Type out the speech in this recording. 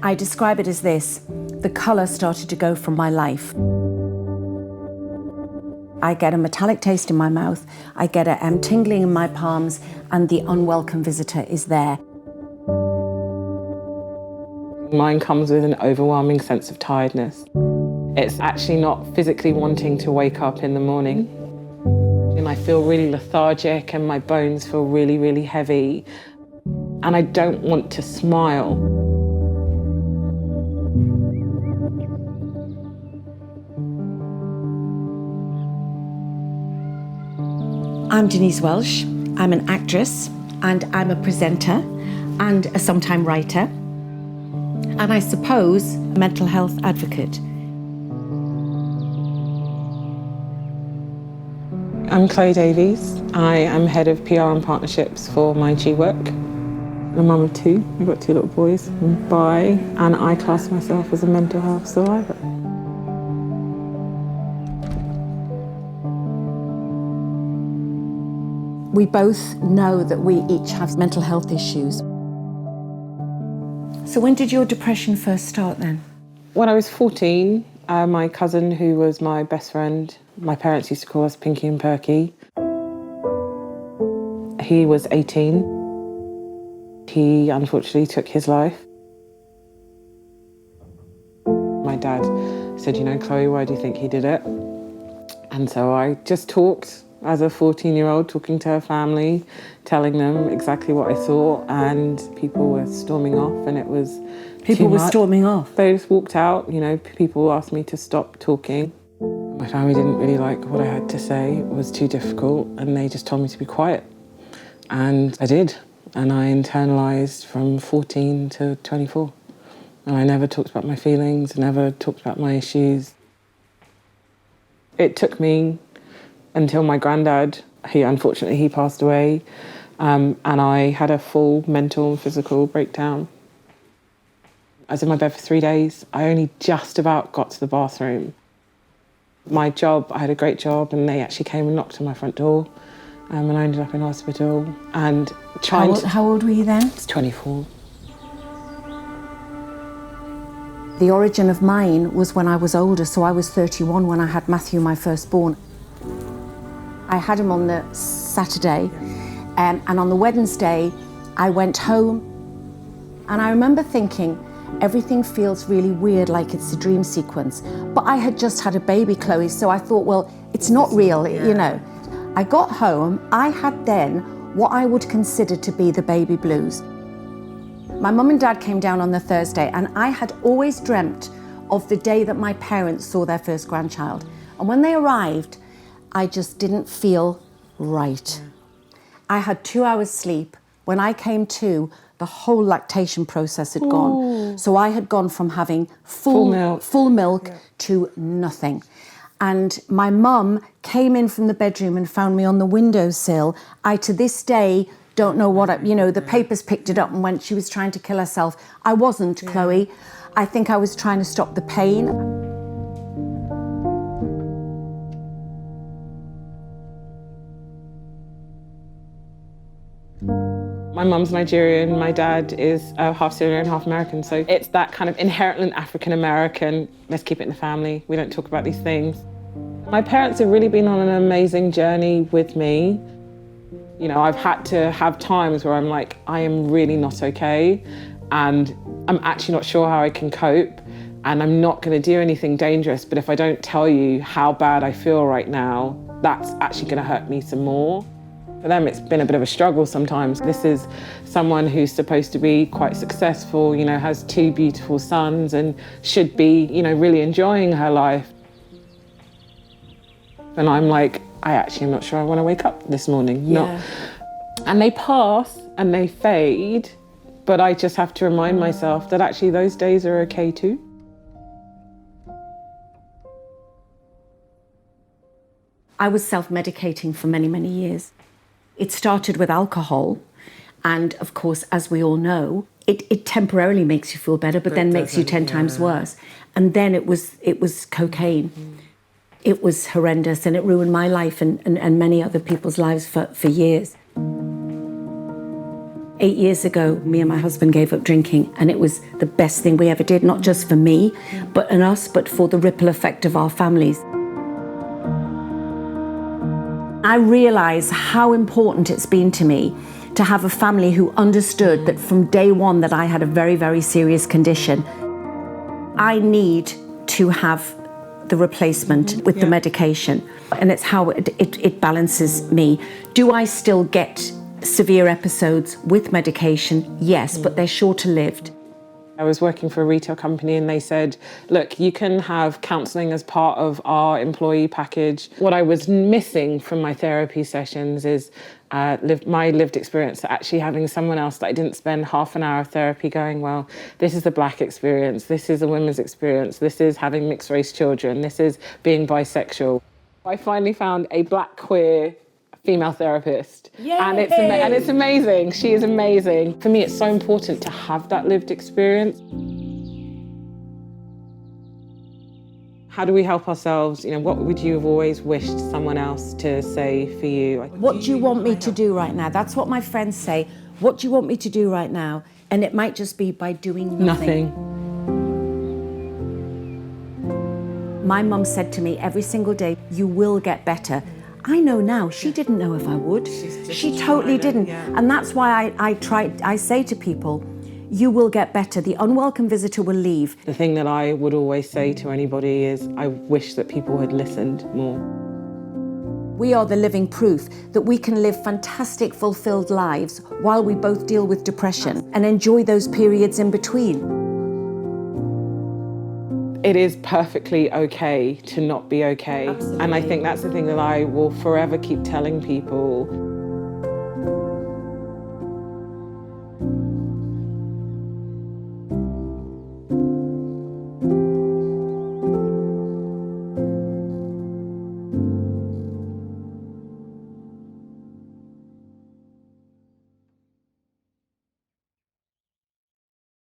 I describe it as this: the colour started to go from my life. I get a metallic taste in my mouth, I get a tingling in my palms, and the unwelcome visitor is there. Mine comes with an overwhelming sense of tiredness. It's actually not physically wanting to wake up in the morning. And I feel really lethargic and my bones feel really, really heavy. And I don't want to smile. I'm Denise Welch. I'm an actress and I'm a presenter and a sometime writer. And I suppose a mental health advocate. I'm Chloe Davies. I am head of PR and partnerships for my G work. I'm a mum of two. I've got two little boys, I'm bi, and I class myself as a mental health survivor. We both know that we each have mental health issues. So when did your depression first start then? When I was 14, my cousin, who was my best friend, my parents used to call us Pinky and Perky. He was 18. He unfortunately took his life. My dad said, you know, Chloe, why do you think he did it? And so I just talked as a 14-year-old, talking to her family, telling them exactly what I thought, and people were storming off, and it was People were storming off? They just walked out, you know, people asked me to stop talking. My family didn't really like what I had to say, it was too difficult, and they just told me to be quiet. And I did, and I internalised from 14 to 24. And I never talked about my feelings, never talked about my issues. It took me until my granddad, unfortunately he passed away, and I had a full mental and physical breakdown. I was in my bed for 3 days. I only just about got to the bathroom. My job, I had a great job, and they actually came and knocked on my front door, and I ended up in hospital. And How old were you then? I was 24. The origin of mine was when I was older, so I was 31 when I had Matthew, my firstborn. I had him on the Saturday, and on the Wednesday, I went home, and I remember thinking, everything feels really weird, like it's a dream sequence. But I had just had a baby, Chloe, so I thought, well, it's not real, you know. I got home, I had then what I would consider to be the baby blues. My mum and dad came down on the Thursday, and I had always dreamt of the day that my parents saw their first grandchild. And when they arrived, I just didn't feel right. I had 2 hours sleep. When I came to, the whole lactation process had gone. So I had gone from having full milk to nothing. And my mum came in from the bedroom and found me on the windowsill. I, to this day, don't know what, the papers picked it up and went, she was trying to kill herself. I wasn't, Chloe. I think I was trying to stop the pain. My mum's Nigerian, my dad is half Syrian, half American, so it's that kind of inherently African-American, let's keep it in the family, we don't talk about these things. My parents have really been on an amazing journey with me. You know, I've had to have times where I'm like, I am really not okay, and I'm actually not sure how I can cope, and I'm not going to do anything dangerous, but if I don't tell you how bad I feel right now, that's actually going to hurt me some more. For them, it's been a bit of a struggle sometimes. This is someone who's supposed to be quite successful, you know, has 2 beautiful sons and should be, you know, really enjoying her life. And I'm like, I actually am not sure I want to wake up this morning. Yeah. And they pass and they fade, but I just have to remind myself that actually those days are okay too. I was self-medicating for many, many years. It started with alcohol, and of course, as we all know, it temporarily makes you feel better, but then makes you 10 times worse. And then it was cocaine. It was horrendous, and it ruined my life and many other people's lives for years. 8 years ago, me and my husband gave up drinking, and it was the best thing we ever did, not just for me, but for the ripple effect of our families. I realise how important it's been to me to have a family who understood that from day one that I had a very, very serious condition. I need to have the replacement with the medication, and it's how it balances me. Do I still get severe episodes with medication? Yes, but they're shorter lived. I was working for a retail company and they said, look, you can have counselling as part of our employee package. What I was missing from my therapy sessions is my lived experience, actually having someone else that I didn't spend half an hour of therapy going, well, this is the black experience, this is a women's experience, this is having mixed race children, this is being bisexual. I finally found a black queer female therapist. Yay! And it's amazing. She is amazing. For me, it's so important to have that lived experience. How do we help ourselves? You know, what would you have always wished someone else to say for you? What do you want me to do right now? That's what my friends say. What do you want me to do right now? And it might just be by doing nothing. My mum said to me every single day, you will get better. I know now, she didn't know if I would. She totally didn't. Yeah. And that's why I say to people, you will get better. The unwelcome visitor will leave. The thing that I would always say to anybody is I wish that people had listened more. We are the living proof that we can live fantastic, fulfilled lives while we both deal with depression and enjoy those periods in between. It is perfectly okay to not be okay. Absolutely. And I think that's the thing that I will forever keep telling people.